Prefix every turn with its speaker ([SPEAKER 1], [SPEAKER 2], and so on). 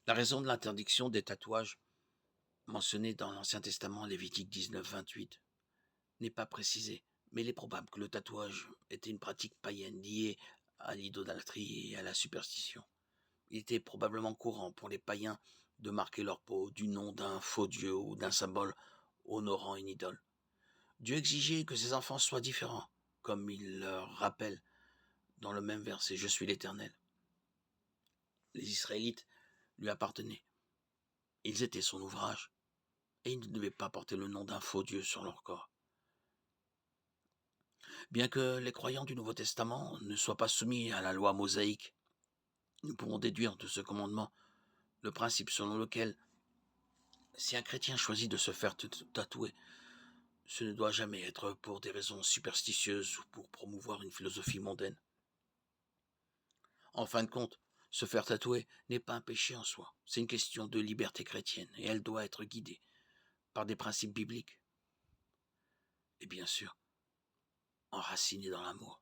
[SPEAKER 1] La raison de l'interdiction des tatouages mentionnée dans l'Ancien Testament, Lévitique 19, 28, n'est pas précisée, mais il est probable que le tatouage était une pratique païenne liée à l'idolâtrie et à la superstition. Il était probablement courant pour les païens de marquer leur peau du nom d'un faux dieu ou d'un symbole honorant une idole. Dieu exigeait que ses enfants soient différents, comme il leur rappelle dans le même verset, je suis l'Éternel. Les Israélites lui appartenaient. Ils étaient son ouvrage, et ils ne devaient pas porter le nom d'un faux Dieu sur leur corps. Bien que les croyants du Nouveau Testament ne soient pas soumis à la loi mosaïque, nous pouvons déduire de ce commandement le principe selon lequel, si un chrétien choisit de se faire tatouer, ce ne doit jamais être pour des raisons superstitieuses ou pour promouvoir une philosophie mondaine. En fin de compte, se faire tatouer n'est pas un péché en soi, c'est une question de liberté chrétienne et elle doit être guidée par des principes bibliques et bien sûr enracinée dans l'amour.